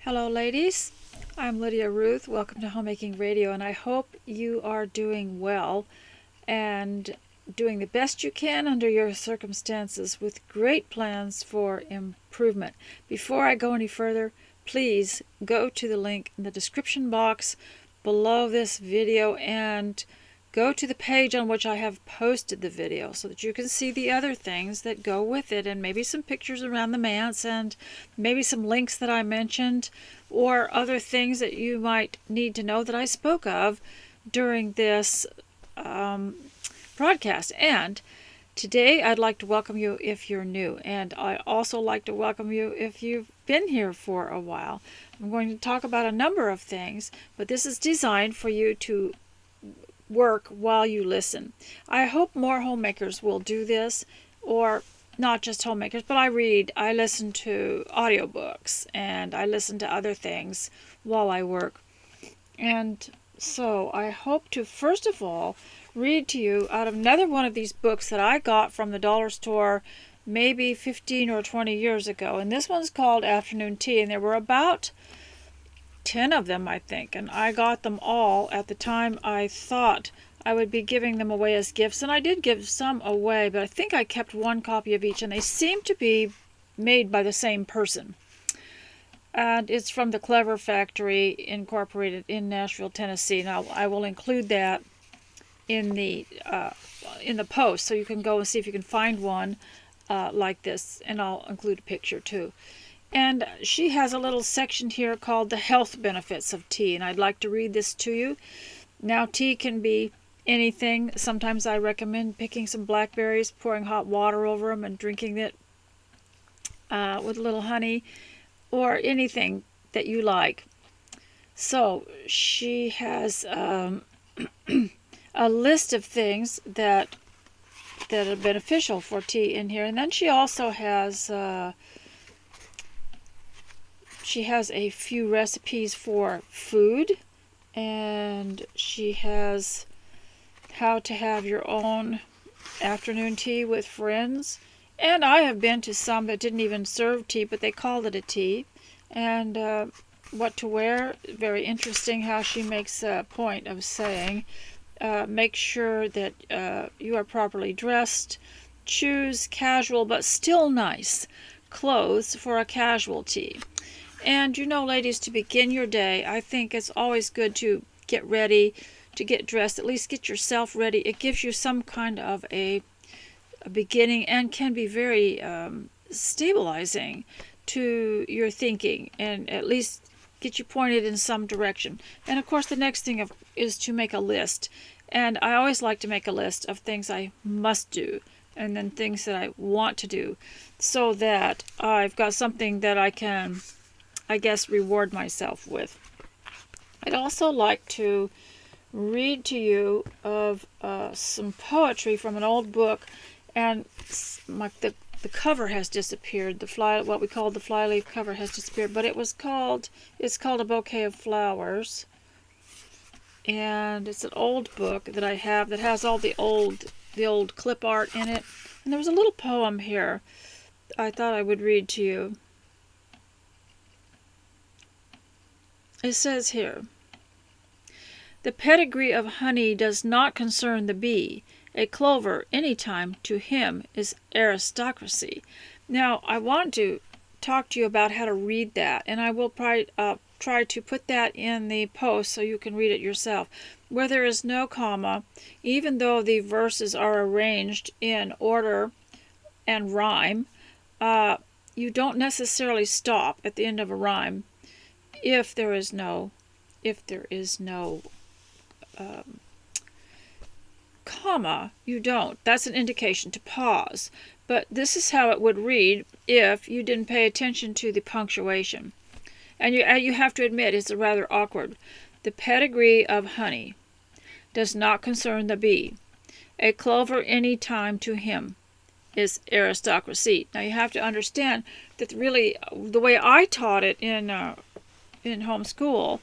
Hello ladies, I'm Lydia Ruth. Welcome to Homemaking Radio, and I hope you are doing well and doing the best you can under your circumstances with great plans for improvement. Before I go any further, please go to the link in the description box below this video and go to the page on which I have posted the video so that you can see the other things that go with it, and maybe some pictures around the manse and maybe some links that I mentioned or other things that you might need to know that I spoke of during this broadcast. And today I'd like to welcome you if you're new, and I also like to welcome you if you've been here for a while. I'm going to talk about a number of things, but this is designed for you to work while you listen. I hope more homemakers will do this, or not just homemakers, but I listen to audiobooks and I listen to other things while I work. And so I hope to first of all read to you out of another one of these books that I got from the dollar store maybe 15 or 20 years ago. And this one's called Afternoon Tea, and there were about 10 of them, I think, and I got them all at the time. I thought I would be giving them away as gifts, and I did give some away, but I think I kept one copy of each, and they seem to be made by the same person. And it's from the Clever Factory Incorporated in Nashville, Tennessee. Now I will include that in the post, so you can go and see if you can find one like this, and I'll include a picture too. And she has a little section here called the health benefits of tea, and I'd like to read this to you. Now, tea can be anything. Sometimes I recommend picking some blackberries, pouring hot water over them, and drinking it with a little honey, or anything that you like. So she has a list of things that are beneficial for tea in here, and then she also has a few recipes for food, and she has how to have your own afternoon tea with friends. And I have been to some that didn't even serve tea, but they called it a tea. And what to wear, very interesting how she makes a point of saying, make sure that you are properly dressed. Choose casual but still nice clothes for a casual tea. And you know, ladies, to begin your day, I think it's always good to get ready, to get dressed, at least get yourself ready. It gives you some kind of a beginning, and can be very stabilizing to your thinking, and at least get you pointed in some direction. And of course, the next thing is to make a list. And I always like to make a list of things I must do, and then things that I want to do, so that I've got something that I can, I guess, reward myself with. I'd also like to read to you of some poetry from an old book, and the cover has disappeared. What we called the flyleaf cover has disappeared, but it's called A Bouquet of Flowers, and it's an old book that I have that has all the old clip art in it. And there was a little poem here I thought I would read to you. It says here, "The pedigree of honey does not concern the bee. A clover any time to him is aristocracy." Now, I want to talk to you about how to read that, and I will try to put that in the post so you can read it yourself. Where there is no comma, even though the verses are arranged in order and rhyme, you don't necessarily stop at the end of a rhyme. If there is no comma, you don't. That's an indication to pause. But this is how it would read if you didn't pay attention to the punctuation. And you have to admit it's rather awkward. The pedigree of honey does not concern the bee. A clover any time to him is aristocracy. Now you have to understand that really the way I taught it in homeschool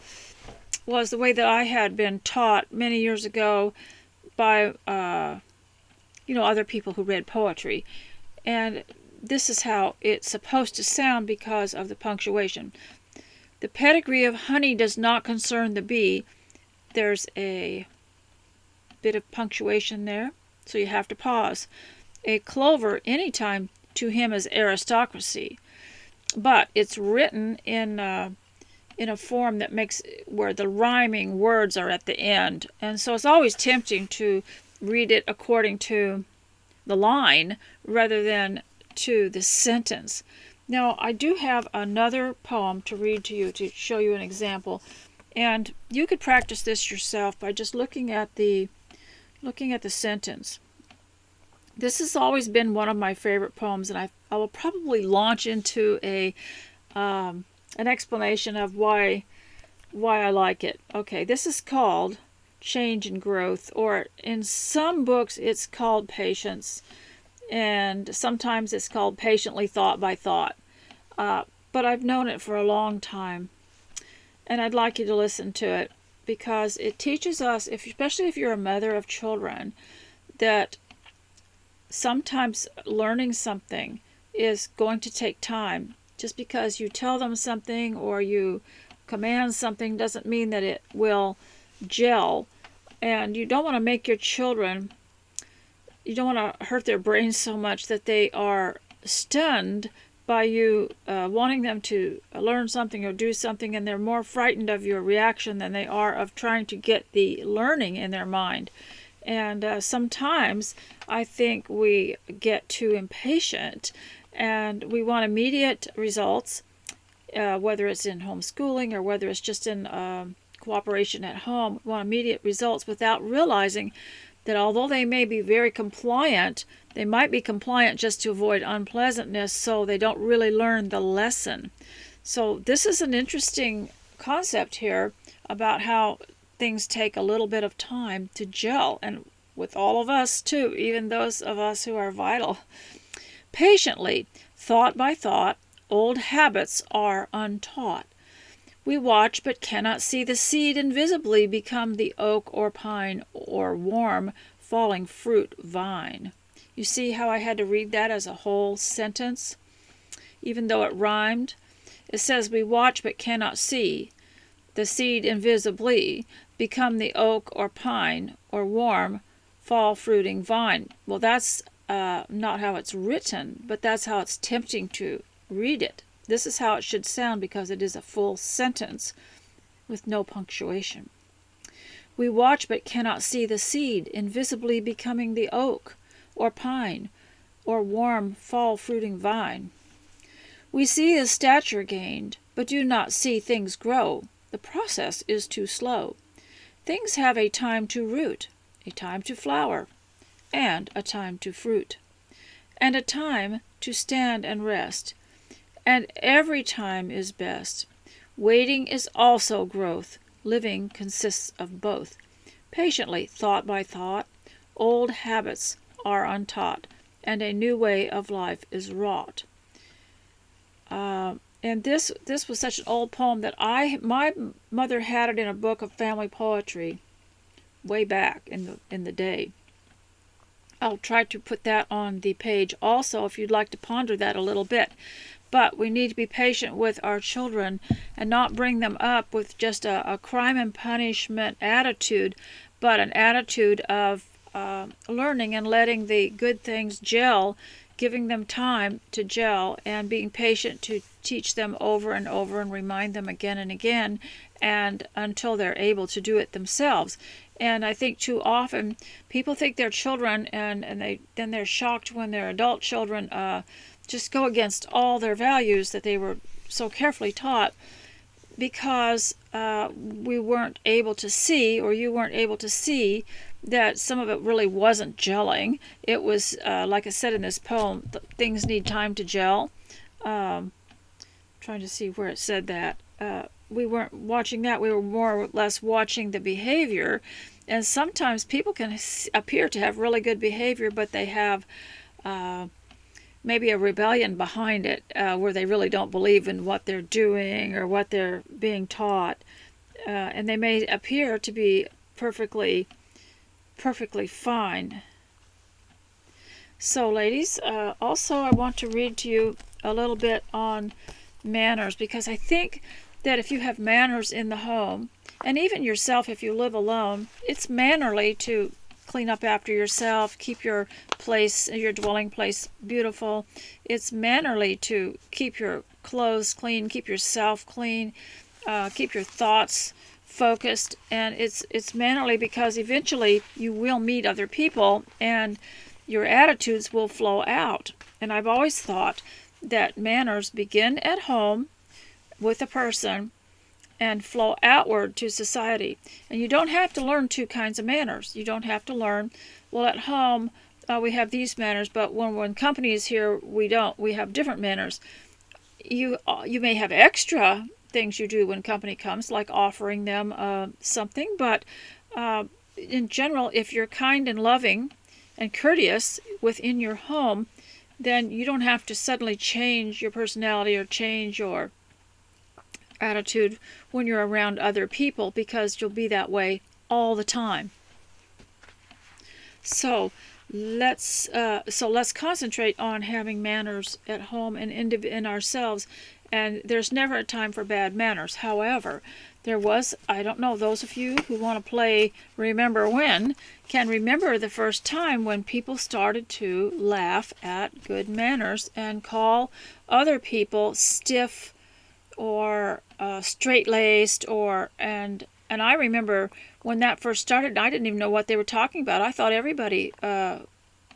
was the way that I had been taught many years ago by other people who read poetry. And this is how it's supposed to sound because of the punctuation. The pedigree of honey does not concern the bee. There's a bit of punctuation there, so you have to pause. A clover anytime to him is aristocracy, but it's written in a form that makes where the rhyming words are at the end, and so it's always tempting to read it according to the line rather than to the sentence. Now, I do have another poem to read to you to show you an example, and you could practice this yourself by just looking at the sentence. This has always been one of my favorite poems, and I will probably launch into an explanation of why I like it. Okay, this is called Change and Growth, or in some books it's called Patience, and sometimes it's called Patiently Thought by Thought. But I've known it for a long time, and I'd like you to listen to it because it teaches us, especially if you're a mother of children, that sometimes learning something is going to take time. Just because you tell them something or you command something doesn't mean that it will gel. And you don't want to make your children, you don't want to hurt their brains so much that they are stunned by you wanting them to learn something or do something, and they're more frightened of your reaction than they are of trying to get the learning in their mind. And sometimes I think we get too impatient and we want immediate results, whether it's in homeschooling or whether it's just in cooperation at home. We want immediate results without realizing that although they may be very compliant, they might be compliant just to avoid unpleasantness, so they don't really learn the lesson. So this is an interesting concept here about how things take a little bit of time to gel, and with all of us too, even those of us who are vital. Patiently, thought by thought, old habits are untaught. We watch but cannot see the seed invisibly become the oak or pine or warm falling fruit vine. You see how I had to read that as a whole sentence, even though it rhymed? It says we watch but cannot see the seed invisibly become the oak or pine or warm fall fruiting vine. Well, that's not how it's written, but that's how it's tempting to read it. This is how it should sound because it is a full sentence with no punctuation. We watch but cannot see the seed invisibly becoming the oak or pine or warm fall fruiting vine. We see the stature gained, but do not see things grow. The process is too slow. Things have a time to root, a time to flower, and a time to fruit, and a time to stand and rest, and every time is best. Waiting is also growth. Living consists of both. Patiently, thought by thought, old habits are untaught, and a new way of life is wrought. And this was such an old poem that my mother had it in a book of family poetry way back in the day. I'll try to put that on the page also if you'd like to ponder that a little bit. But we need to be patient with our children and not bring them up with just a crime and punishment attitude, but an attitude of learning and letting the good things gel, giving them time to gel, and being patient to teach them over and over and remind them again and again, and until they're able to do it themselves. And I think too often people think they're children, and then they're shocked when their adult children just go against all their values that they were so carefully taught, because we weren't able to see, or you weren't able to see, that some of it really wasn't gelling. It was, like I said in this poem, things need time to gel. Trying to see where it said that. We weren't watching that. We were more or less watching the behavior. And sometimes people can appear to have really good behavior, but they have maybe a rebellion behind it, where they really don't believe in what they're doing or what they're being taught. And they may appear to be perfectly fine. So, ladies, also I want to read to you a little bit on manners, because I think that if you have manners in the home, and even yourself if you live alone, it's mannerly to clean up after yourself, keep your place, your dwelling place beautiful. It's mannerly to keep your clothes clean, keep yourself clean, keep your thoughts focused, and it's mannerly because eventually you will meet other people and your attitudes will flow out. And I've always thought that manners begin at home with a person and flow outward to society. And you don't have to learn two kinds of manners. You don't have to learn, well, at home we have these manners, but when company is here, we don't. We have different manners. You may have extra things you do when company comes, like offering them something, but in general, if you're kind and loving and courteous within your home, then you don't have to suddenly change your personality or change your attitude when you're around other people, because you'll be that way all the time. So let's concentrate on having manners at home and in ourselves. And there's never a time for bad manners. However, there was, I don't know, those of you who want to play Remember When can remember the first time when people started to laugh at good manners and call other people stiff or straight-laced, and I remember when that first started, I didn't even know what they were talking about. I thought everybody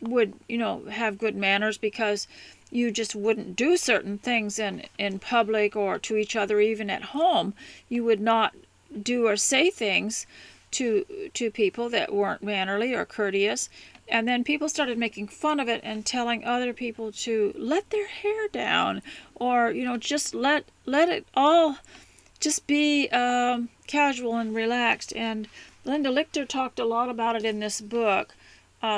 would, have good manners because you just wouldn't do certain things in public or to each other, even at home. You would not do or say things to people that weren't mannerly or courteous. And then people started making fun of it and telling other people to let their hair down, or just let it all just be casual and relaxed. And Linda Lichter talked a lot about it in this book,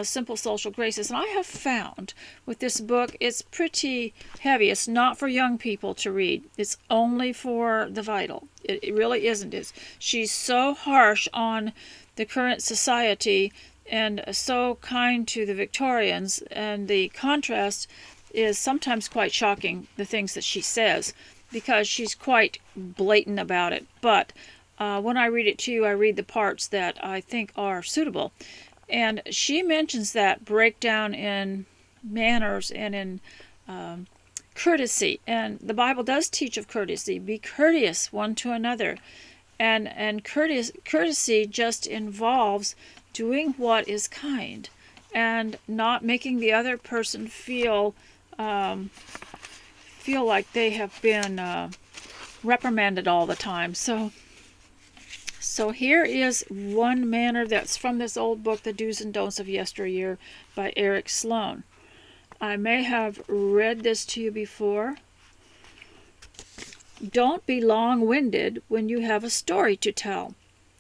Simple Social Graces. And I have found with this book, it's pretty heavy. It's not for young people to read. It's only for the vital. It really isn't. She's so harsh on the current society and so kind to the Victorians, and the contrast is sometimes quite shocking, the things that she says, because she's quite blatant about it. But when I read it to you, I read the parts that I think are suitable. And she mentions that breakdown in manners and in courtesy. And the Bible does teach of courtesy. Be courteous one to another. And courtesy just involves doing what is kind and not making the other person feel like they have been reprimanded all the time. So here is one manner that's from this old book, The Do's and Don'ts of Yesteryear by Eric Sloane. I may have read this to you before. Don't be long-winded when you have a story to tell.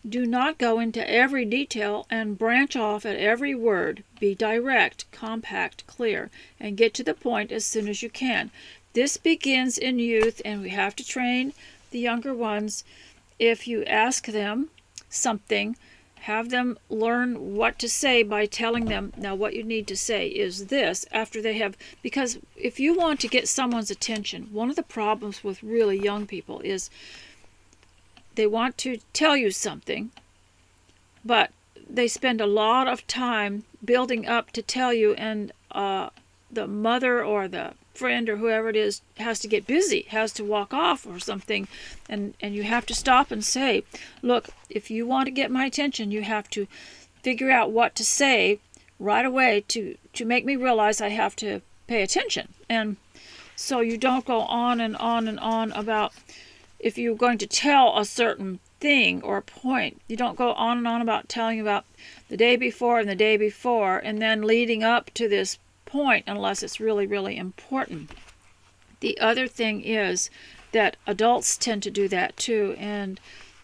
Do not go into every detail and branch off at every word. Be direct, compact, clear, and get to the point as soon as you can. This begins in youth, and we have to train the younger ones. If you ask them something, have them learn what to say by telling them, now what you need to say is this, after they have, because if you want to get someone's attention, one of the problems with really young people is they want to tell you something, but they spend a lot of time building up to tell you, and the mother or the friend or whoever it is has to get busy, has to walk off or something, and you have to stop and say, look, if you want to get my attention, you have to figure out what to say right away to make me realize I have to pay attention. And so you don't go on and on and on about, if you're going to tell a certain thing or a point, you don't go on and on about telling about the day before and the day before and then leading up to this point unless it's really, really important. The other thing is that adults tend to do that too, and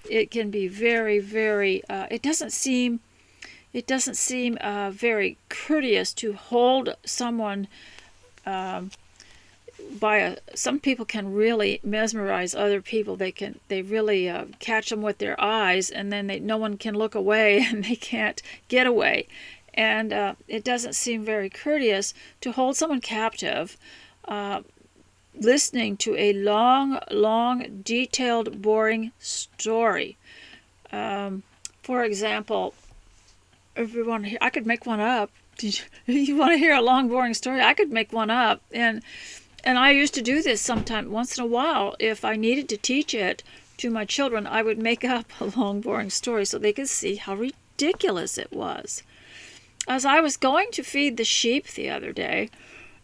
it can be very, very, it doesn't seem very courteous to hold someone some people can really mesmerize other people. They really catch them with their eyes, and then no one can look away and they can't get away. And it doesn't seem very courteous to hold someone captive listening to a long, long, detailed, boring story. For example, if you want to hear, I could make one up. You want to hear a long, boring story? I could make one up. And I used to do this sometime, once in a while. If I needed to teach it to my children, I would make up a long, boring story so they could see how ridiculous it was. As I was going to feed the sheep the other day,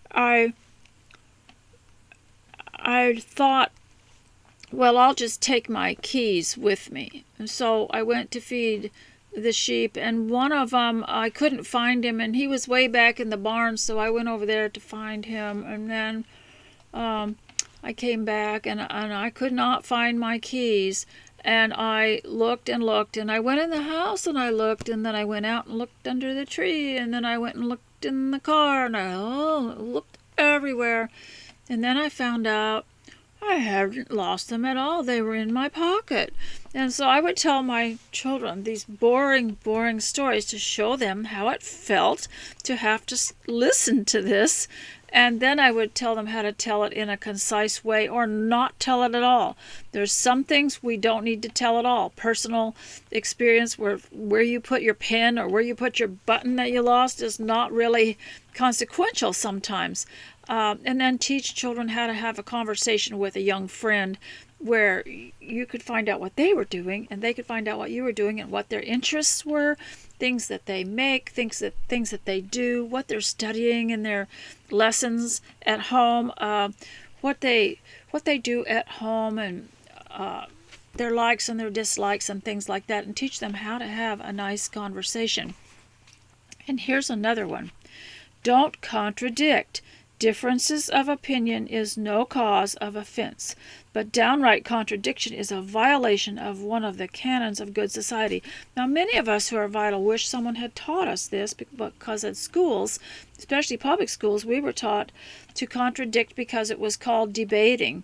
I thought, well, I'll just take my keys with me. And so I went to feed the sheep, and one of them, I couldn't find him, and he was way back in the barn, so I went over there to find him, and then I came back, and I could not find my keys, and I looked and looked, and I went in the house, and I looked, and then I went out and looked under the tree, and then I went and looked in the car, and I looked everywhere, and then I found out I hadn't lost them at all. They were in my pocket. And so I would tell my children these boring, boring stories to show them how it felt to have to listen to this. And then I would tell them how to tell it in a concise way or not tell it at all. There's some things we don't need to tell at all. Personal experience where you put your pen or where you put your button that you lost is not really consequential sometimes. And then teach children how to have a conversation with a young friend where you could find out what they were doing and they could find out what you were doing and what their interests were, things that they make, things that they do, what they're studying in their lessons at home, what they do at home, and their likes and their dislikes and things like that, and teach them how to have a nice conversation. And here's another one. Don't contradict. Differences of opinion is no cause of offense, but downright contradiction is a violation of one of the canons of good society. Now, many of us who are vital wish someone had taught us this, because at schools, especially public schools, we were taught to contradict because it was called debating.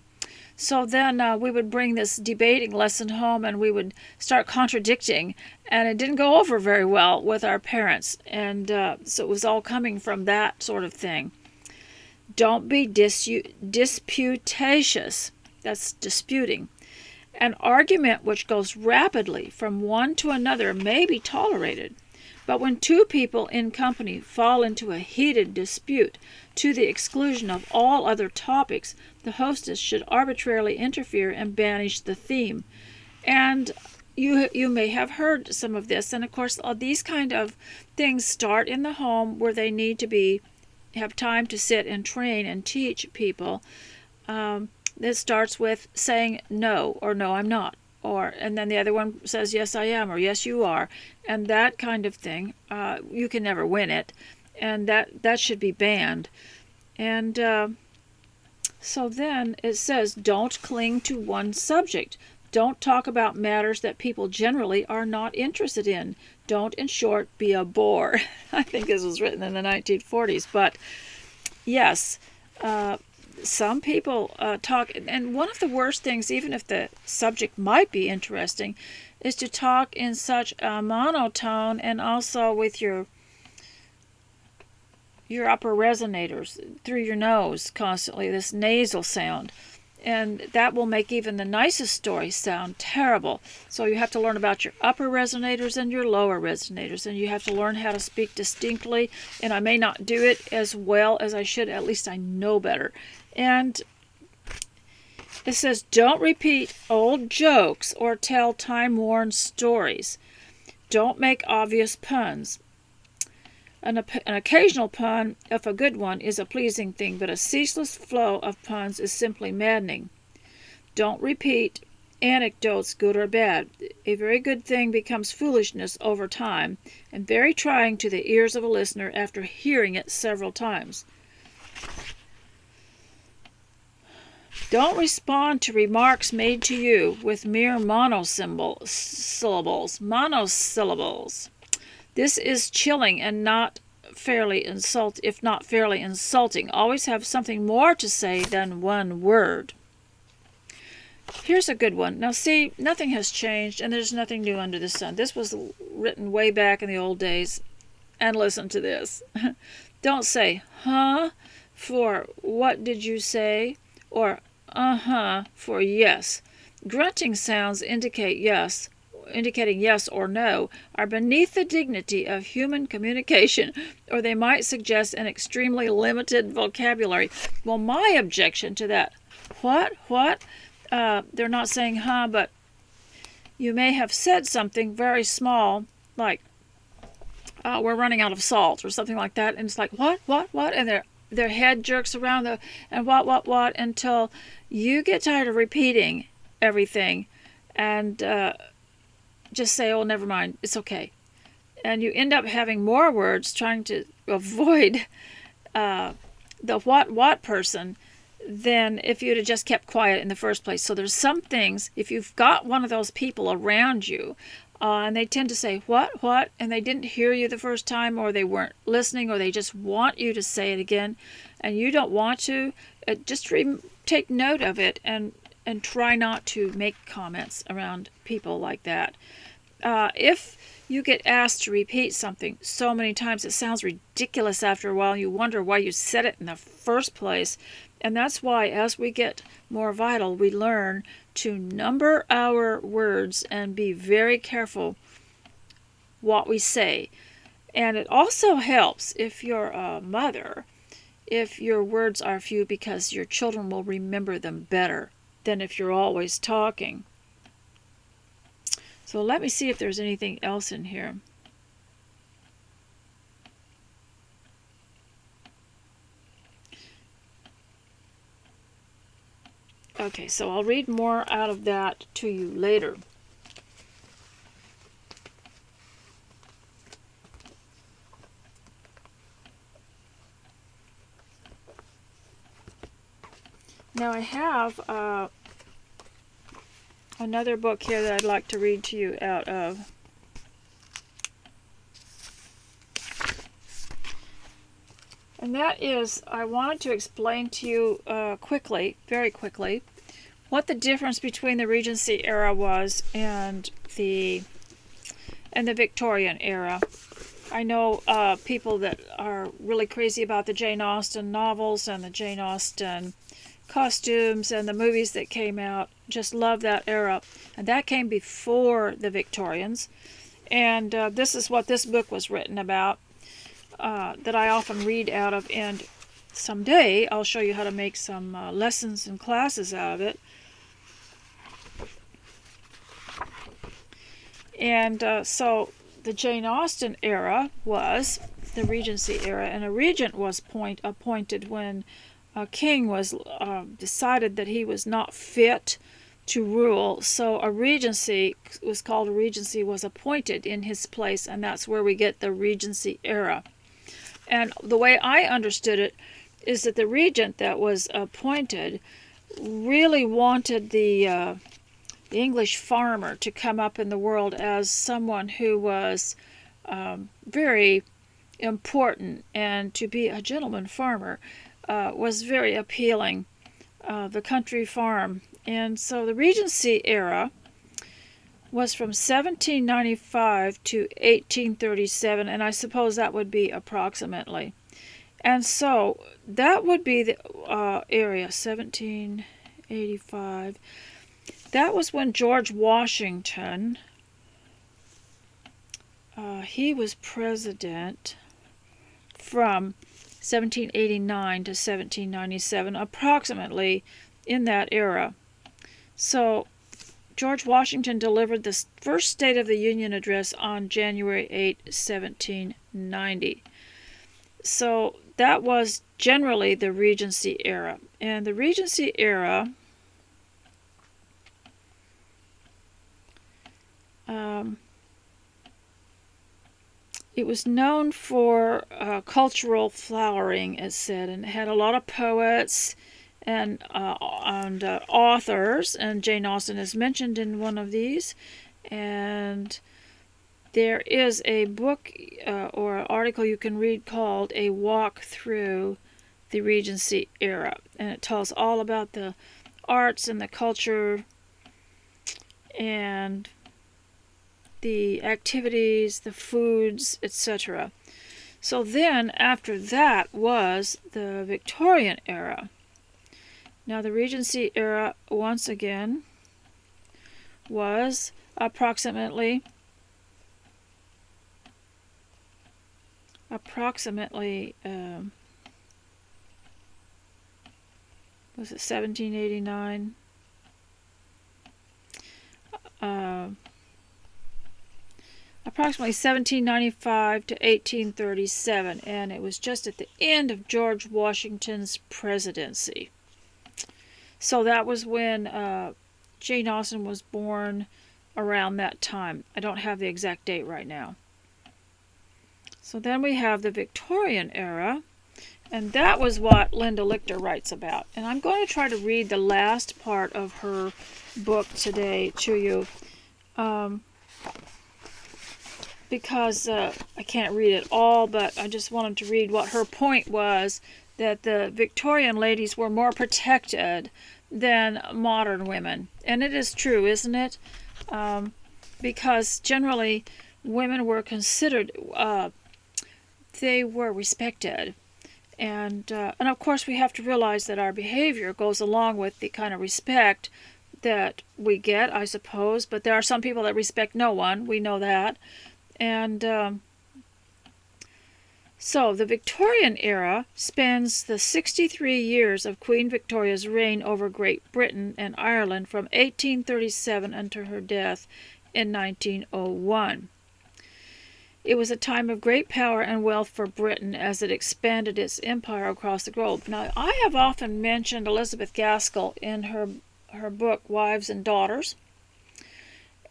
So then we would bring this debating lesson home and we would start contradicting, and it didn't go over very well with our parents, and so it was all coming from that sort of thing. Don't be disputatious. That's disputing. An argument which goes rapidly from one to another may be tolerated, but when two people in company fall into a heated dispute to the exclusion of all other topics, the hostess should arbitrarily interfere and banish the theme. And you may have heard some of this, and of course these kind of things start in the home where they need to have time to sit and train and teach people. This starts with saying no, or no, I'm not, and then the other one says yes, I am, or yes, you are, and that kind of thing. You can never win it, and that should be banned. And so then it says, don't cling to one subject. Don't talk about matters that people generally are not interested in. Don't, in short, be a bore. I think this was written in the 1940s. But yes, some people talk. And one of the worst things, even if the subject might be interesting, is to talk in such a monotone and also with your upper resonators through your nose constantly, this nasal sound. And that will make even the nicest story sound terrible. So you have to learn about your upper resonators and your lower resonators, and you have to learn how to speak distinctly. And I may not do it as well as I should. At least I know better. And it says, don't repeat old jokes or tell time-worn stories. Don't make obvious puns. An occasional pun, if a good one, is a pleasing thing, but a ceaseless flow of puns is simply maddening. Don't repeat anecdotes, good or bad. A very good thing becomes foolishness over time, and very trying to the ears of a listener after hearing it several times. Don't respond to remarks made to you with mere monosyllables. This is chilling and not fairly insulting. Always have something more to say than one word. Here's a good one. Now see, nothing has changed and there's nothing new under the sun. This was written way back in the old days. And listen to this. Don't say, huh, for what did you say? or uh-huh for yes. Grunting sounds indicating yes or no, are beneath the dignity of human communication, or they might suggest an extremely limited vocabulary. Well, my objection to that, what? They're not saying huh, but you may have said something very small, like, we're running out of salt, or something like that, and it's like, what? And their head jerks around, and what, until you get tired of repeating everything, and just say, oh, never mind, it's okay. And you end up having more words trying to avoid the what person than if you'd have just kept quiet in the first place. So there's some things, if you've got one of those people around you, and they tend to say, what, and they didn't hear you the first time, or they weren't listening, or they just want you to say it again, and you don't want to, just take note of it, and try not to make comments around people like that. If you get asked to repeat something so many times, it sounds ridiculous after a while. You wonder why you said it in the first place. And that's why, as we get more vital, we learn to number our words and be very careful what we say. And it also helps if you're a mother, if your words are few, because your children will remember them better than if you're always talking. So let me see if there's anything else in here. Okay, so I'll read more out of that to you later. Now I have another book here that I'd like to read to you out of. And that is, I wanted to explain to you very quickly, what the difference between the Regency era was and the Victorian era. I know people that are really crazy about the Jane Austen novels and the Jane Austen costumes and the movies that came out, just love that era. And that came before the Victorians. And this is what this book was written about, that I often read out of. And someday I'll show you how to make some lessons and classes out of it. And so the Jane Austen era was the Regency era, and a regent was appointed when a king was decided that he was not fit to rule. So a regency was called a regency, was appointed in his place, and that's where we get the Regency era. And the way I understood it is that the regent that was appointed really wanted the English farmer to come up in the world as someone who was very important, and to be a gentleman farmer was very appealing, the country farm. And so the Regency era was from 1795 to 1837, and I suppose that would be approximately. And so that would be the area, 1785. That was when George Washington, he was president from 1789 to 1797, approximately in that era. So George Washington delivered the first State of the Union address on January 8, 1790. So that was generally the Regency era. And the Regency era it was known for cultural flowering, it said, and it had a lot of poets and authors, and Jane Austen is mentioned in one of these. And there is a book or an article you can read called A Walk Through the Regency Era, and it tells all about the arts and the culture and the activities, the foods, etc. So then, after that was the Victorian era. Now the Regency era, once again, was approximately was it 1789? Approximately 1795 to 1837, and it was just at the end of George Washington's presidency. So that was when Jane Austen was born, around that time. I don't have the exact date right now. So then we have the Victorian era, and that was what Linda Lichter writes about. And I'm going to try to read the last part of her book today to you, because I can't read it all, but I just wanted to read what her point was, that the Victorian ladies were more protected than modern women. And it is true, isn't it? Because generally women were considered, they were respected. And of course we have to realize that our behavior goes along with the kind of respect that we get, I suppose. But there are some people that respect no one. We know that. And so the Victorian era spans the 63 years of Queen Victoria's reign over Great Britain and Ireland from 1837 until her death in 1901. It was a time of great power and wealth for Britain as it expanded its empire across the globe. Now, I have often mentioned Elizabeth Gaskell in her book, Wives and Daughters.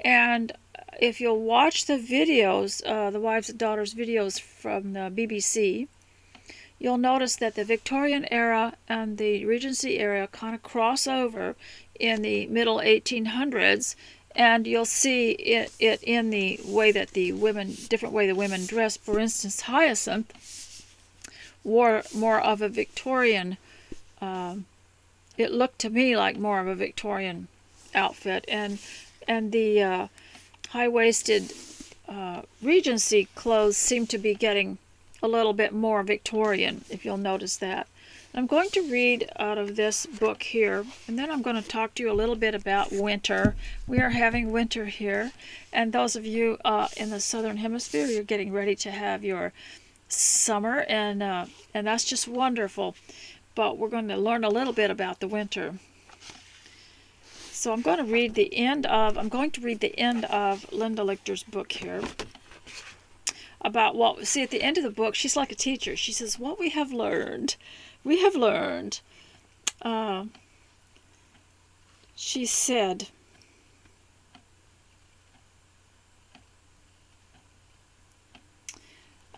And if you'll watch the videos, the Wives and Daughters videos from the BBC, you'll notice that the Victorian era and the Regency era kind of cross over in the middle 1800s, and you'll see it in the way that the women, different way the women dressed. For instance, Hyacinth wore more of a Victorian, it looked to me like more of a Victorian outfit, and the high-waisted Regency clothes seem to be getting a little bit more Victorian, if you'll notice that. I'm going to read out of this book here, and then I'm going to talk to you a little bit about winter. We are having winter here, and those of you in the Southern Hemisphere, you're getting ready to have your summer, and that's just wonderful. But we're going to learn a little bit about the winter. So I'm going to read the end of Linda Lichter's book here. About what, see, at the end of the book, she's like a teacher. She says, what we have learned. She said,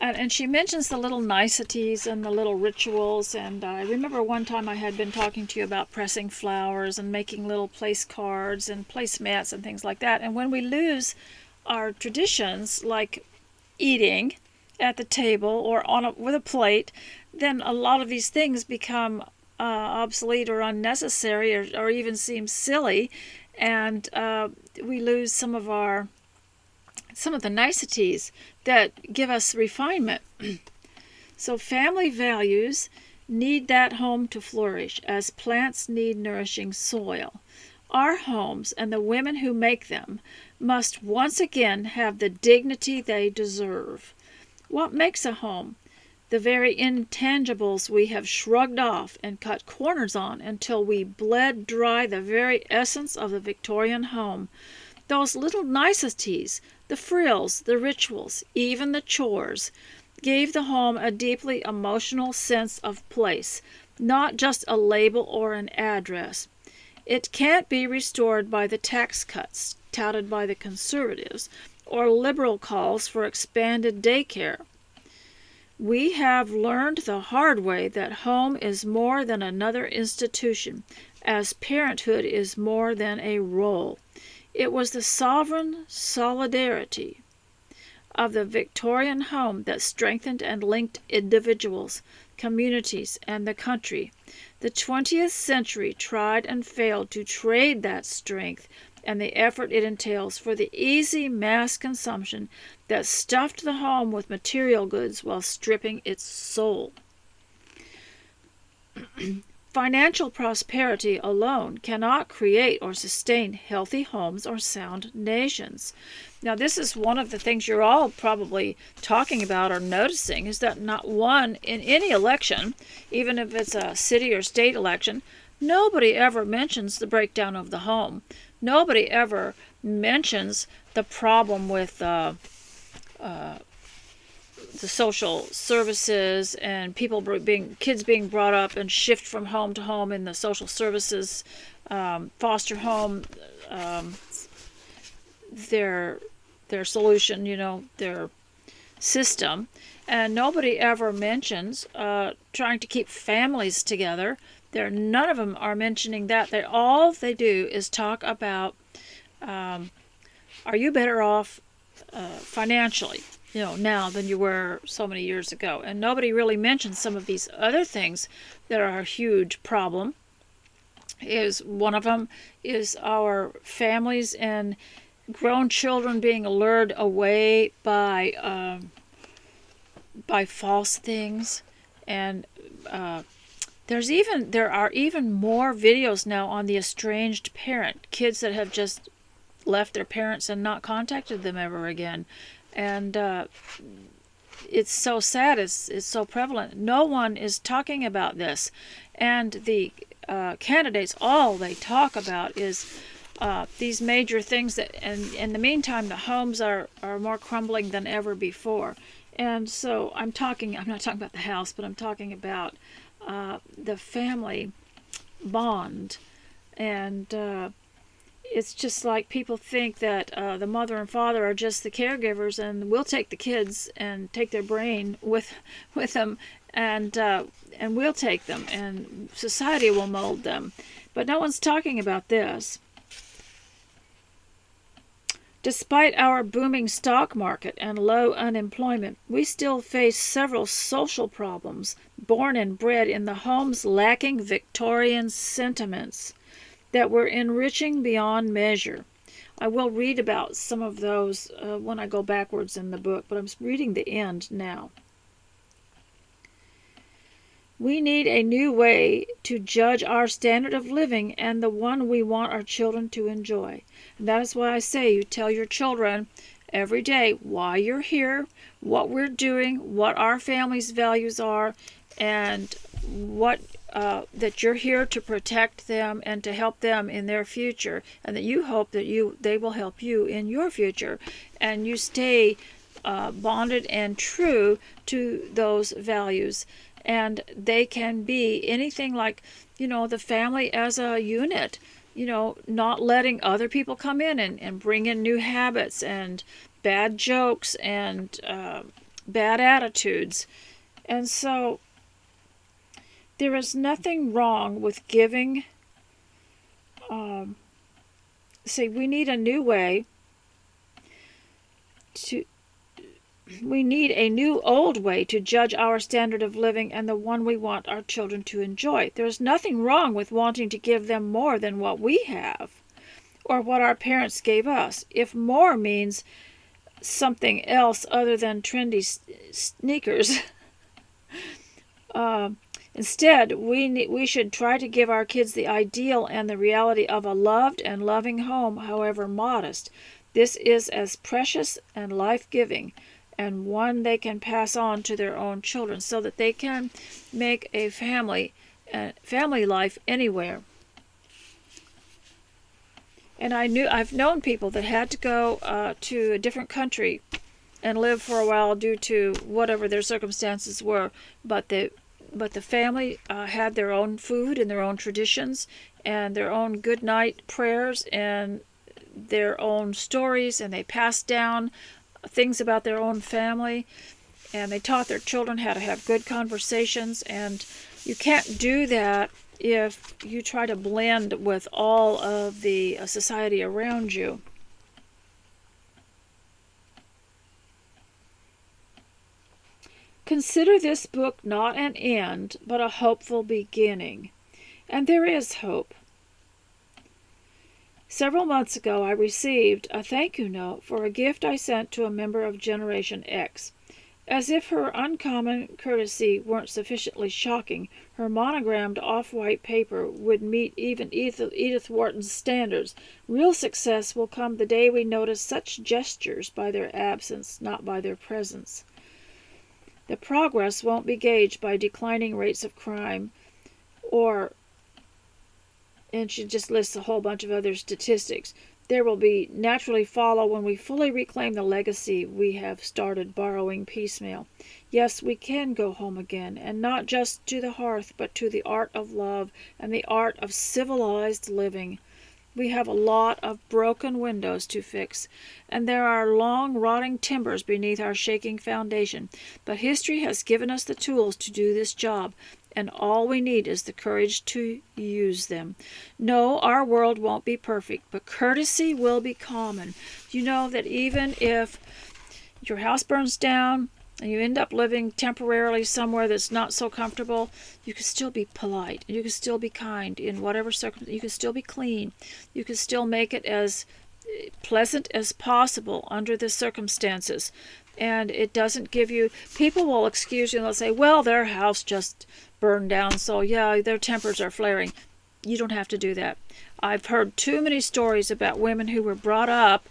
and she mentions the little niceties and the little rituals. And I remember one time I had been talking to you about pressing flowers and making little place cards and placemats and things like that. And when we lose our traditions, like eating at the table or with a plate, then a lot of these things become obsolete or unnecessary, or even seem silly, and we lose some of the niceties that give us refinement. So family values need that home to flourish as plants need nourishing soil. Our homes and the women who make them must once again have the dignity they deserve. What makes a home? The very intangibles we have shrugged off and cut corners on until we bled dry the very essence of the Victorian home. Those little niceties, the frills, the rituals, even the chores, gave the home a deeply emotional sense of place, not just a label or an address. It can't be restored by the tax cuts touted by the conservatives or liberal calls for expanded daycare. We have learned the hard way that home is more than another institution, as parenthood is more than a role. It was the sovereign solidarity of the Victorian home that strengthened and linked individuals, communities, and the country. The 20th century tried and failed to trade that strength and the effort it entails for the easy mass consumption that stuffed the home with material goods while stripping its soul. financial prosperity alone cannot create or sustain healthy homes or sound nations. Now, this is one of the things you're all probably talking about or noticing, is that not one in any election, even if it's a city or state election, nobody ever mentions the breakdown of the home. Nobody ever mentions the problem with the social services and kids being brought up and shift from home to home in the social services, foster home, their solution, their system. And nobody ever mentions trying to keep families together. None of them are mentioning that. All they do is talk about, are you better off financially, now than you were so many years ago? And nobody really mentions some of these other things that are a huge problem. One of them is our families and grown children being lured away by false things. And there are even more videos now on the estranged parent, kids that have just left their parents and not contacted them ever again. And it's so sad, it's so prevalent. No one is talking about this. And the candidates, all they talk about is these major things that, and in the meantime, the homes are more crumbling than ever before. And so I'm not talking about the house, but I'm talking about the family bond. And it's just like people think that the mother and father are just the caregivers, and we'll take the kids and take their brain with them, and we'll take them, and society will mold them. But no one's talking about this. Despite our booming stock market and low unemployment, we still face several social problems born and bred in the homes lacking Victorian sentiments that were enriching beyond measure. I will read about some of those when I go backwards in the book, but I'm reading the end now. We need a new way to judge our standard of living and the one we want our children to enjoy. And that is why I say you tell your children every day why you're here, what we're doing, what our family's values are, and what that you're here to protect them and to help them in their future, and that you hope that they will help you in your future, and you stay bonded and true to those values. And they can be anything like, the family as a unit, not letting other people come in and bring in new habits and bad jokes and bad attitudes. And so there is nothing wrong with giving. We need a new way to. We need a new old way to judge our standard of living and the one we want our children to enjoy. There's nothing wrong with wanting to give them more than what we have or what our parents gave us. If more means something else other than trendy sneakers, instead, we should try to give our kids the ideal and the reality of a loved and loving home, however modest. This is as precious and life-giving, and one they can pass on to their own children, so that they can make a family life anywhere. And I've known people that had to go to a different country and live for a while due to whatever their circumstances were, but the family had their own food and their own traditions and their own good night prayers and their own stories, and they passed down things about their own family, and they taught their children how to have good conversations. And you can't do that if you try to blend with all of the society around you. Consider this book not an end, but a hopeful beginning. And there is hope. Several months ago, I received a thank you note for a gift I sent to a member of Generation X. As if her uncommon courtesy weren't sufficiently shocking, her monogrammed off-white paper would meet even Edith Wharton's standards. Real success will come the day we notice such gestures by their absence, not by their presence. The progress won't be gauged by declining rates of crime or, and she just lists a whole bunch of other statistics. There will be naturally follow when we fully reclaim the legacy we have started borrowing piecemeal. Yes, we can go home again, and not just to the hearth, but to the art of love and the art of civilized living. We have a lot of broken windows to fix, and there are long rotting timbers beneath our shaking foundation, but history has given us the tools to do this job, and all we need is the courage to use them. No, our world won't be perfect, but courtesy will be common. You know that even if your house burns down and you end up living temporarily somewhere that's not so comfortable, you can still be polite. You can still be kind in whatever circumstance. You can still be clean. You can still make it as pleasant as possible under the circumstances. And it doesn't give you, people will excuse you and they'll say, well, their house just burned down, so yeah, their tempers are flaring. You don't have to do that. I've heard too many stories about women who were brought up,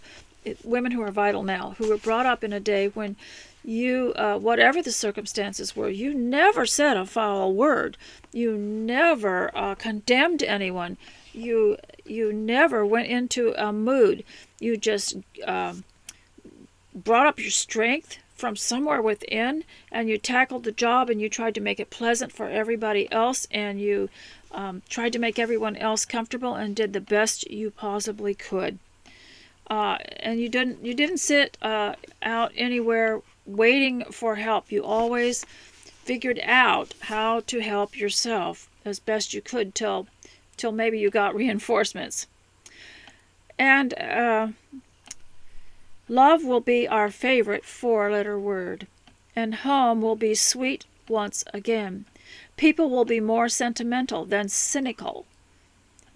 women who are vital now, who were brought up in a day when you, whatever the circumstances were, you never said a foul word. You never condemned anyone. You never went into a mood. You just brought up your strength from somewhere within, and you tackled the job, and you tried to make it pleasant for everybody else, and you tried to make everyone else comfortable, and did the best you possibly could. And you didn't sit out anywhere waiting for help. You always figured out how to help yourself as best you could till maybe you got reinforcements. And love will be our favorite four-letter word, and home will be sweet once again. People will be more sentimental than cynical.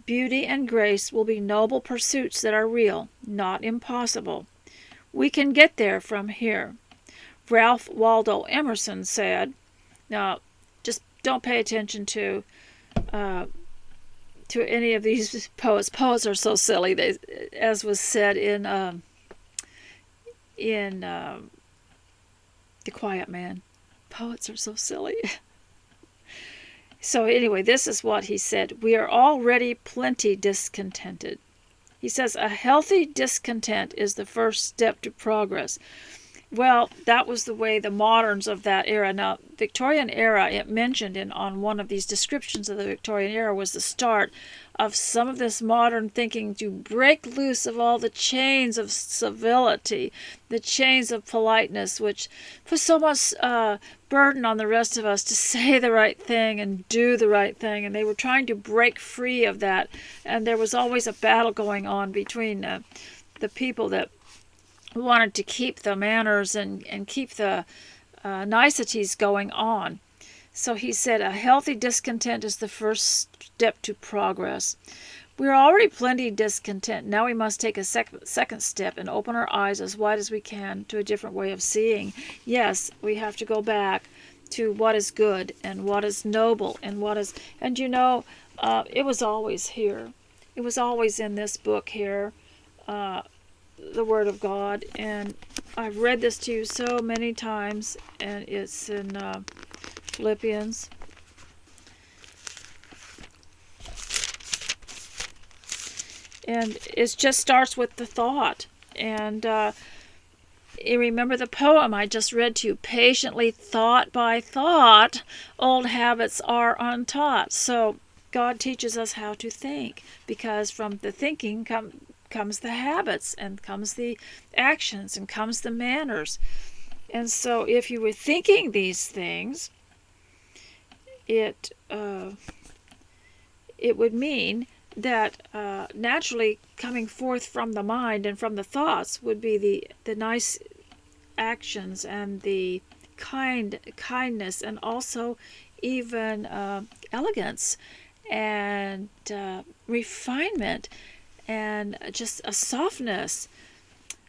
Beauty and grace will be noble pursuits that are real, not impossible. We can get there from here. Ralph Waldo Emerson said, now just don't pay attention to any of these poets. Poets are so silly, as was said in The Quiet Man. Poets are so silly. So anyway, this is what he said. We are already plenty discontented. He says, a healthy discontent is the first step to progress. Well, that was the way the moderns of that era. Now, Victorian era, it mentioned on one of these descriptions of the Victorian era, was the start of some of this modern thinking to break loose of all the chains of civility, the chains of politeness, which put so much burden on the rest of us to say the right thing and do the right thing. And they were trying to break free of that. And there was always a battle going on between the people that wanted to keep the manners and keep the niceties going on. So he said, a healthy discontent is the first step to progress. We're already plenty discontent. Now we must take a second step and open our eyes as wide as we can to a different way of seeing. Yes, we have to go back to what is good and what is noble and what is... And you know, it was always here. It was always in this book here, the Word of God. And I've read this to you so many times, and it's in Philippians. And it just starts with the thought. And you remember the poem I just read to you, patiently thought by thought, old habits are untaught. So God teaches us how to think, because from the thinking comes the habits, and comes the actions, and comes the manners. And so if you were thinking these things, it would mean that naturally coming forth from the mind and from the thoughts would be the nice actions and the kindness, and also even elegance and refinement and just a softness.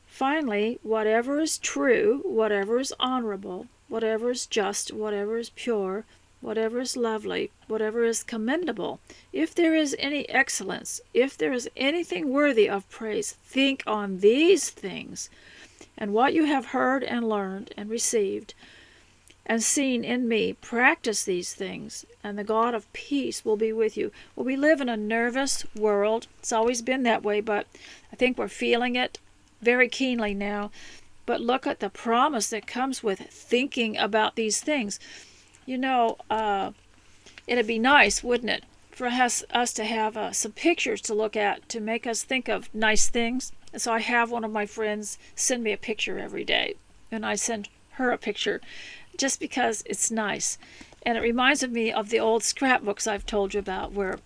Finally, whatever is true, whatever is honorable, whatever is just, whatever is pure, whatever is lovely, whatever is commendable, if there is any excellence, if there is anything worthy of praise, think on these things. And what you have heard and learned and received and seen in me, practice these things, and the God of peace will be with you. Well, we live in a nervous world. It's always been that way, but I think we're feeling it very keenly now. But look at the promise that comes with thinking about these things. You know, it'd be nice, wouldn't it, for us to have some pictures to look at to make us think of nice things. And so I have one of my friends send me a picture every day, and I send her a picture just because it's nice. And it reminds me of the old scrapbooks I've told you about, where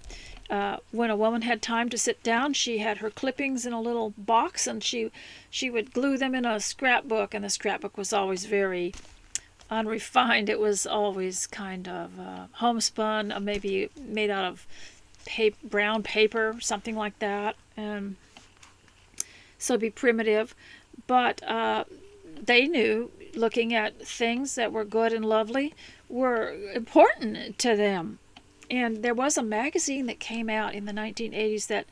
when a woman had time to sit down, she had her clippings in a little box, and she would glue them in a scrapbook, and the scrapbook was always very unrefined. It was always kind of homespun, maybe made out of brown paper, something like that, and so it'd be primitive. But they knew looking at things that were good and lovely were important to them. And there was a magazine that came out in the 1980s that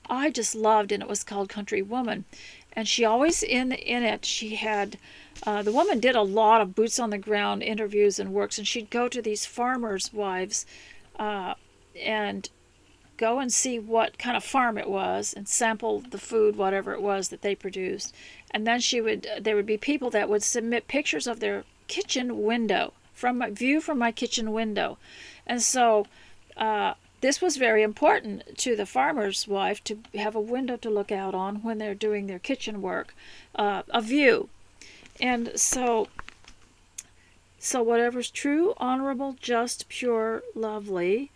I just loved, and it was called Country Woman. And she always, in it, she had, the woman did a lot of boots on the ground interviews and works, and she'd go to these farmers' wives and go and see what kind of farm it was and sample the food, whatever it was that they produced. And then there would be people that would submit pictures of their kitchen window, from my view from my kitchen window. And so this was very important to the farmer's wife, to have a window to look out on when they're doing their kitchen work, a view. And so whatever's true, honorable, just, pure, lovely,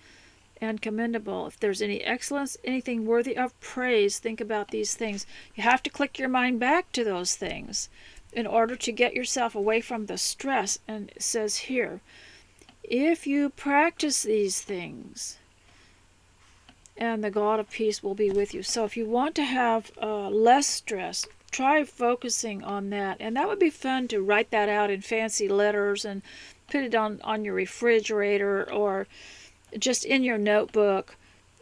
and commendable, if there's any excellence, anything worthy of praise, think about these things. You have to click your mind back to those things in order to get yourself away from the stress. And it says here, if you practice these things, and the God of peace will be with you. So if you want to have less stress, try focusing on that. And that would be fun to write that out in fancy letters and put it on your refrigerator or just in your notebook,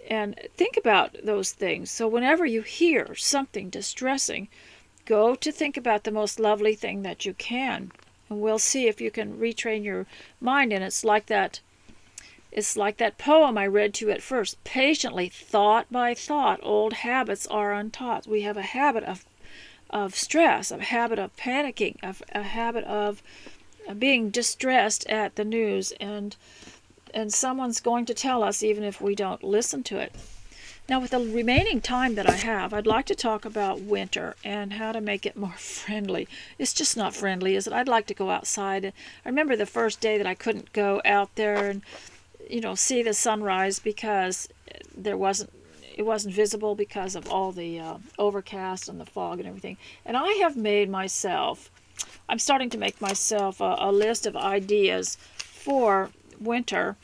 and think about those things. So whenever you hear something distressing, go to think about the most lovely thing that you can. And we'll see if you can retrain your mind. And it's like that poem I read to you at first. Patiently, thought by thought, old habits are untaught. We have a habit of stress, a habit of panicking, a habit of being distressed at the news, and someone's going to tell us even if we don't listen to it. Now, with the remaining time that I have, I'd like to talk about winter and how to make it more friendly. It's just not friendly, is it? I'd like to go outside. I remember the first day that I couldn't go out there and see the sunrise because it wasn't visible because of all the overcast and the fog and everything. And I'm starting to make myself a list of ideas for winter.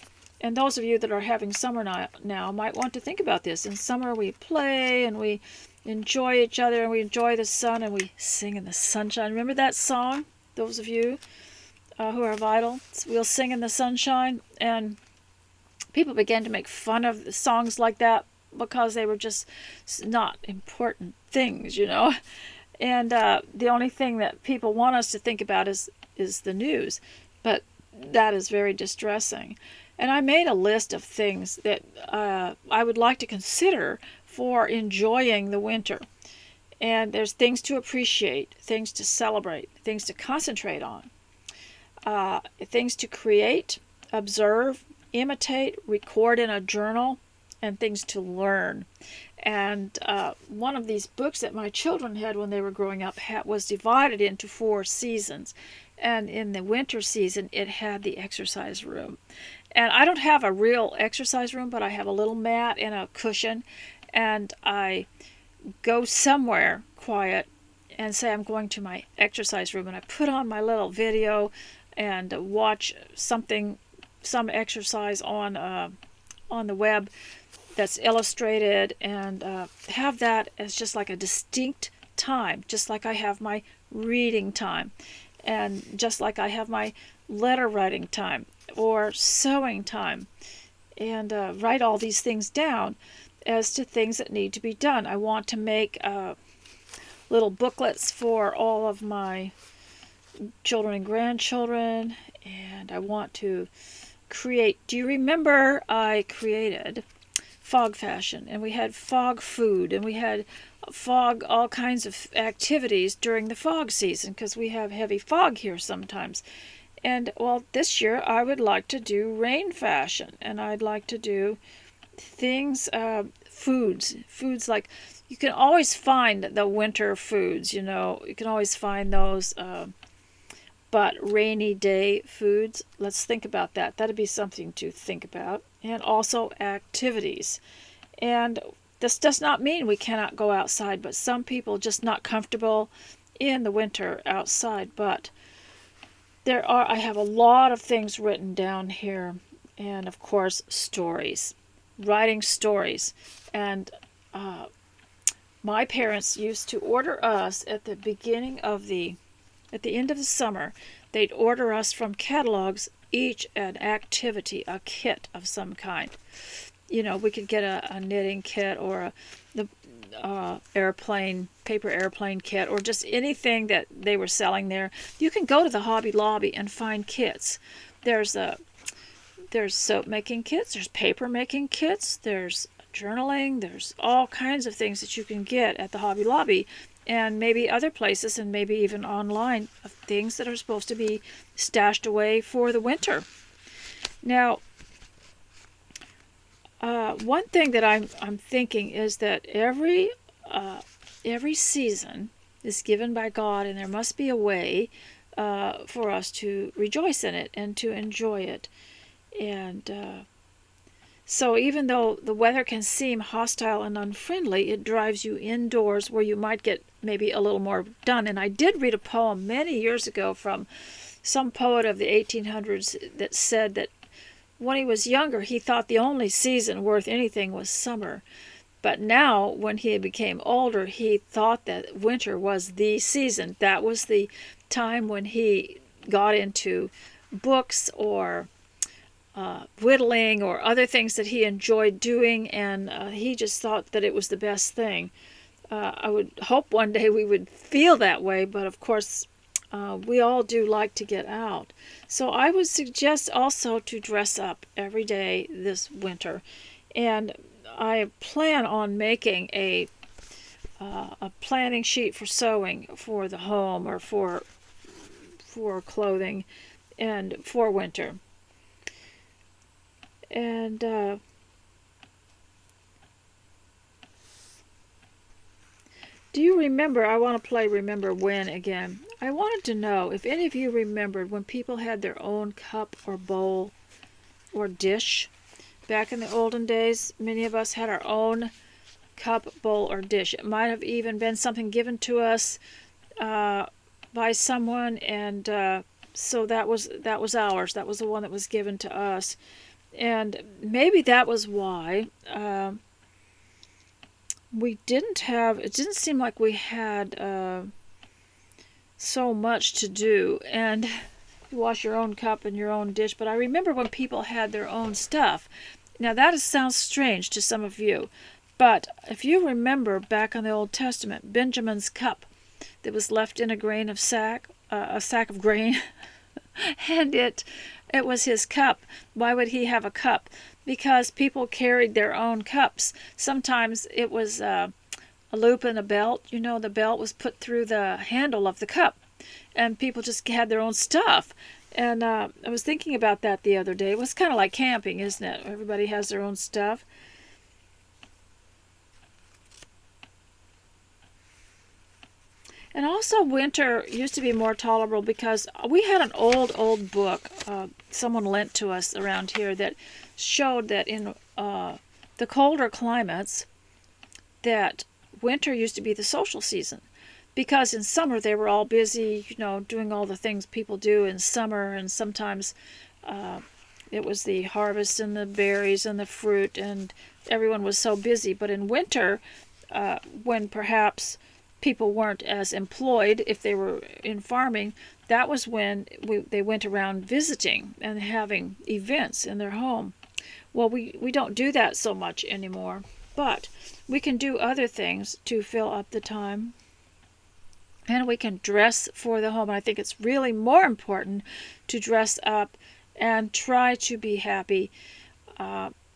And those of you that are having summer now might want to think about this. In summer we play and we enjoy each other and we enjoy the sun and we sing in the sunshine. Remember that song? Those of you who are vital, we'll sing in the sunshine. And people began to make fun of songs like that because they were just not important things, And the only thing that people want us to think about is the news. But that is very distressing. And I made a list of things that I would like to consider for enjoying the winter. And there's things to appreciate, things to celebrate, things to concentrate on, things to create, observe, imitate, record in a journal, and things to learn. And one of these books that my children had when they were growing up was divided into 4 seasons. And in the winter season, it had the exercise room. And I don't have a real exercise room, but I have a little mat and a cushion. And I go somewhere quiet and say I'm going to my exercise room. And I put on my little video and watch some exercise on the web that's illustrated, and have that as just like a distinct time, just like I have my reading time. And just like I have my letter writing time or sewing time, and write all these things down as to things that need to be done. I want to make little booklets for all of my children and grandchildren, and I want to create. Do you remember I created fog fashion, and we had fog food, and we had fog all kinds of activities during the fog season because we have heavy fog here sometimes. And well, this year I would like to do rain fashion, and I'd like to do things, foods like you can always find the winter foods, you can always find those, but rainy day foods, let's think about that. That'd be something to think about. And also activities. And this does not mean we cannot go outside, but some people just not comfortable in the winter outside. But I have a lot of things written down here, and of course stories, writing stories. And my parents used to order us at the end of the summer. They'd order us from catalogs each an activity, a kit of some kind. We could get a knitting kit or the paper airplane kit, or just anything that they were selling there. You can go to the Hobby Lobby and find kits. There's soap making kits, there's paper making kits, there's journaling, there's all kinds of things that you can get at the Hobby Lobby, and maybe other places, and maybe even online, of things that are supposed to be stashed away for the winter. Now, one thing that I'm thinking is that every season is given by God, and there must be a way for us to rejoice in it and to enjoy it. And so even though the weather can seem hostile and unfriendly, it drives you indoors where you might get maybe a little more done. And I did read a poem many years ago from some poet of the 1800s that said that when he was younger, he thought the only season worth anything was summer. But now, when he became older, he thought that winter was the season. That was the time when he got into books or whittling or other things that he enjoyed doing, and he just thought that it was the best thing. I would hope one day we would feel that way, but of course we all do like to get out. So I would suggest also to dress up every day this winter, and I plan on making a planning sheet for sewing for the home or for clothing and for winter. And do you remember, I want to play Remember When again. I wanted to know if any of you remembered when people had their own cup or bowl or dish. Back in the olden days, many of us had our own cup, bowl, or dish. It might have even been something given to us by someone, and so that was ours. That was the one that was given to us. And maybe that was why it didn't seem like we had so much to do. And you wash your own cup and your own dish. But I remember when people had their own stuff. Now that sounds strange to some of you. But if you remember back in the Old Testament, Benjamin's cup that was left in a sack of grain, and it was his cup. Why would he have a cup? Because people carried their own cups. Sometimes it was a loop in a belt. The belt was put through the handle of the cup, and people just had their own stuff. And I was thinking about that the other day. It was kind of like camping, isn't it? Everybody has their own stuff. And also winter used to be more tolerable because we had an old book someone lent to us around here that showed that in the colder climates that winter used to be the social season. Because in summer they were all busy, doing all the things people do in summer, and sometimes it was the harvest and the berries and the fruit, and everyone was so busy. But in winter, when perhaps people weren't as employed if they were in farming, that was when they went around visiting and having events in their home. Well, we don't do that so much anymore, but we can do other things to fill up the time. And we can dress for the home. And I think it's really more important to dress up and try to be happy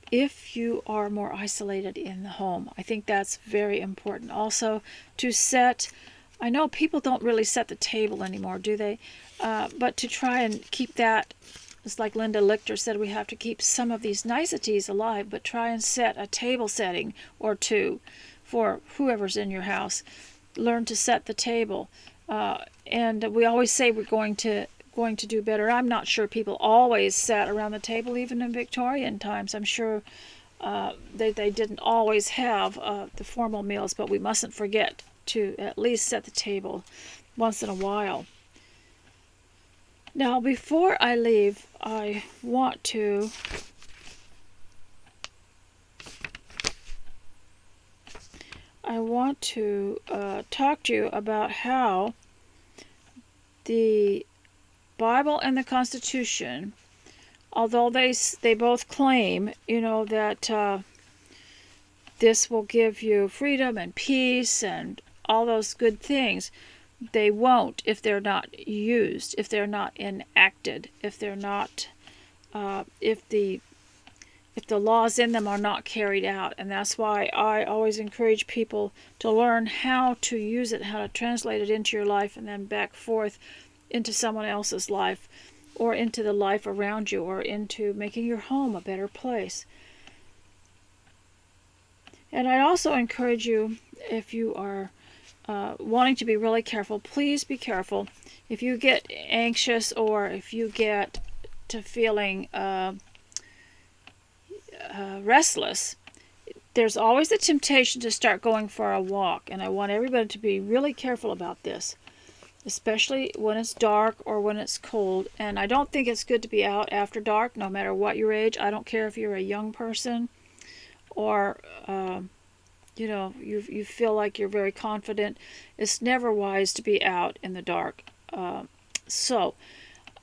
if you are more isolated in the home. I think that's very important. Also, to set, I know people don't really set the table anymore, do they? But to try and keep that, it's like Linda Lichter said, we have to keep some of these niceties alive, but try and set a table setting or two for whoever's in your house. Learn to set the table. And we always say we're going to do better. I'm not sure people always sat around the table, even in Victorian times. I'm sure they didn't always have the formal meals, but we mustn't forget to at least set the table once in a while. Now, before I leave, I want to talk to you about how the Bible and the Constitution, although they both claim, that this will give you freedom and peace and all those good things, they won't if they're not used, if they're not enacted, if they're not, if the laws in them are not carried out. And that's why I always encourage people to learn how to use it, how to translate it into your life, and then back forth into someone else's life, or into the life around you, or into making your home a better place. And I also encourage you, if you are wanting to be really careful, please be careful. If you get anxious, or if you get to feeling restless, there's always the temptation to start going for a walk. And I want everybody to be really careful about this, especially when it's dark or when it's cold. And I don't think it's good to be out after dark, no matter what your age. I don't care if you're a young person or you feel like you're very confident. It's never wise to be out in the dark. So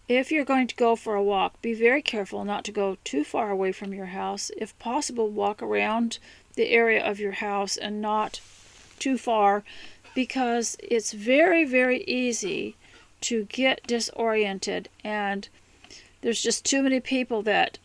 if you're going to go for a walk, be very careful not to go too far away from your house. If possible, walk around the area of your house and not too far, because it's very, very easy to get disoriented, and there's just too many people that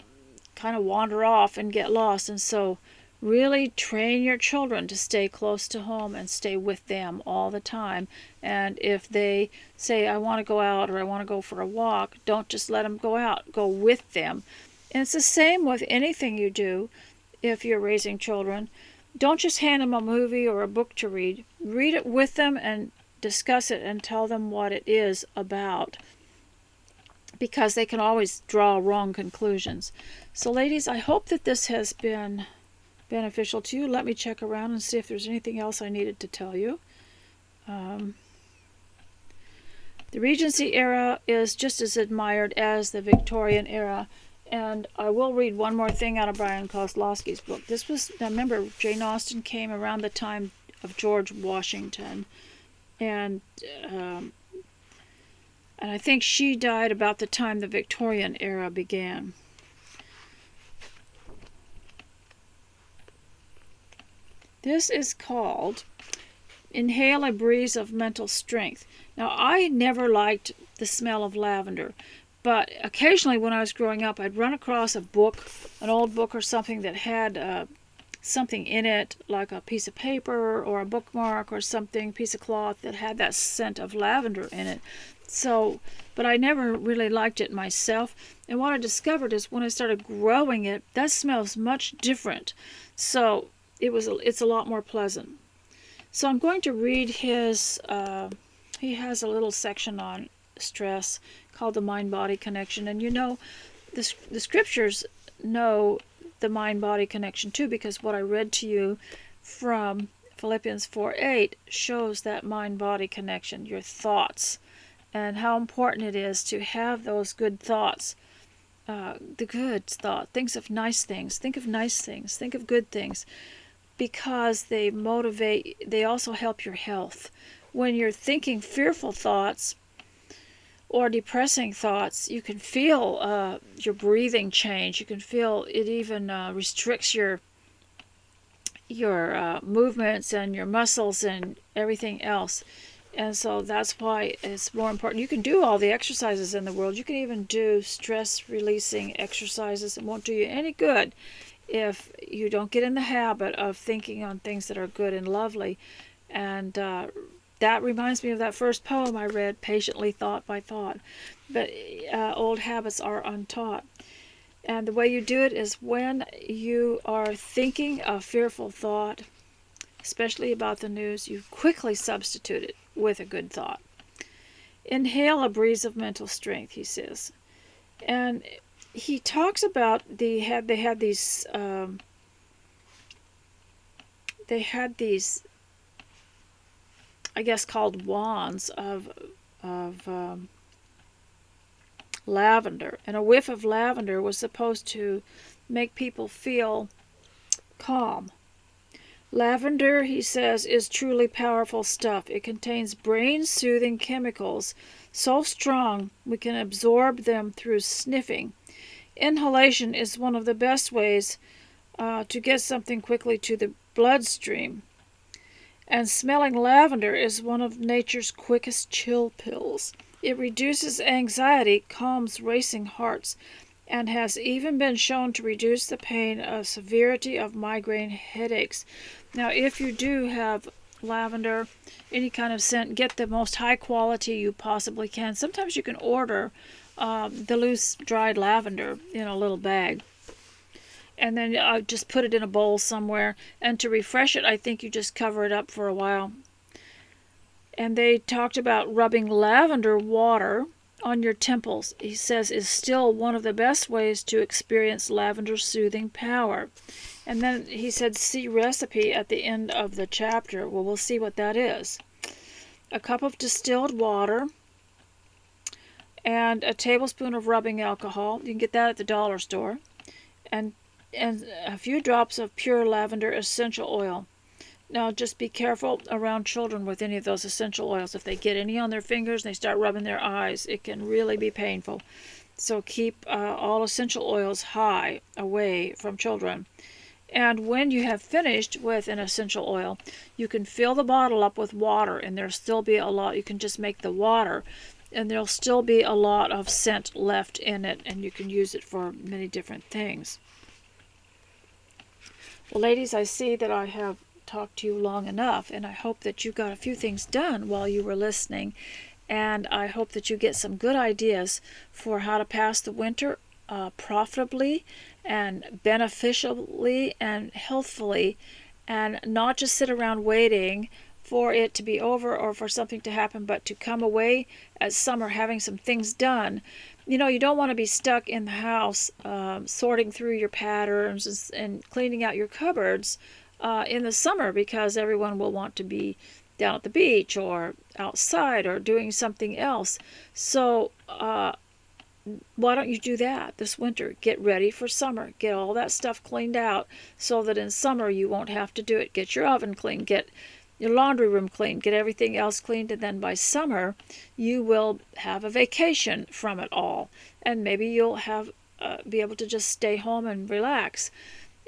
kind of wander off and get lost. And so really train your children to stay close to home and stay with them all the time. And if they say, I want to go out, or I want to go for a walk, don't just let them go out. Go with them. And it's the same with anything you do if you're raising children. Don't just hand them a movie or a book to read. Read it with them and discuss it and tell them what it is about, because they can always draw wrong conclusions. So ladies, I hope that this has been beneficial to you. Let me check around and see if there's anything else I needed to tell you. The Regency era is just as admired as the Victorian era. And I will read one more thing out of Brian Kozlowski's book. Remember, Jane Austen came around the time of George Washington. And I think she died about the time the Victorian era began. This is called Inhale a Breeze of Mental Strength. Now, I never liked the smell of lavender, but occasionally when I was growing up, I'd run across a book, an old book or something that had something in it, like a piece of paper or a bookmark or something, piece of cloth that had that scent of lavender in it. So, but I never really liked it myself. And what I discovered is when I started growing it, that smells much different. So it's a lot more pleasant. So I'm going to read his, he has a little section on stress called the mind-body connection. And the scriptures know the mind-body connection too, because what I read to you from Philippians 4:8 shows that mind-body connection, your thoughts, and how important it is to have those good thoughts. The good thought, think of nice things, think of good things. because they also help your health. When you're thinking fearful thoughts or depressing thoughts, you can feel your breathing change. You can feel it even restricts your movements and your muscles and everything else. And so that's why it's more important. You can do all the exercises in the world. You can even do stress-releasing exercises. It won't do you any good if you don't get in the habit of thinking on things that are good and lovely. And that reminds me of that first poem I read, Patiently Thought by Thought. But old habits are untaught. And the way you do it is when you are thinking a fearful thought, especially about the news, you quickly substitute it with a good thought. Inhale a breeze of mental strength, he says. And he talks about they had these I guess called wands of lavender, and a whiff of lavender was supposed to make people feel calm. Lavender, he says, is truly powerful stuff. It contains brain-soothing chemicals so strong we can absorb them through sniffing. Inhalation is one of the best ways to get something quickly to the bloodstream. And smelling lavender is one of nature's quickest chill pills. It reduces anxiety, calms racing hearts, and has even been shown to reduce the pain of severity of migraine headaches. Now, if you do have lavender, any kind of scent, get the most high quality you possibly can. Sometimes you can order the loose dried lavender in a little bag. And then just put it in a bowl somewhere. And to refresh it, I think you just cover it up for a while. And they talked about rubbing lavender water on your temples, he says, is still one of the best ways to experience lavender's soothing power. And then he said, see recipe at the end of the chapter. Well, we'll see what that is. A cup of distilled water and a tablespoon of rubbing alcohol. You can get that at the dollar store. And a few drops of pure lavender essential oil. Now, just be careful around children with any of those essential oils. If they get any on their fingers and they start rubbing their eyes, it can really be painful. So keep all essential oils high away from children. And when you have finished with an essential oil, you can fill the bottle up with water, and there'll still be a lot. You can just make the water, and there'll still be a lot of scent left in it, and you can use it for many different things. Well, ladies, I see that I have talked to you long enough, and I hope that you got a few things done while you were listening, and I hope that you get some good ideas for how to pass the winter profitably and beneficially and healthfully, and not just sit around waiting for it to be over or for something to happen, but to come away at summer having some things done. You know, you don't want to be stuck in the house sorting through your patterns and cleaning out your cupboards in the summer, because everyone will want to be down at the beach or outside or doing something else. So why don't you do that this winter? Get ready for summer. Get all that stuff cleaned out so that in summer you won't have to do it. Get your oven clean. Get your laundry room clean. Get everything else cleaned. And then by summer you will have a vacation from it all. And maybe you'll have be able to just stay home and relax.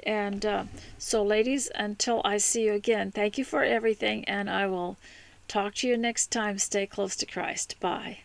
And so, ladies, until I see you again, thank you for everything. And I will talk to you next time. Stay close to Christ. Bye.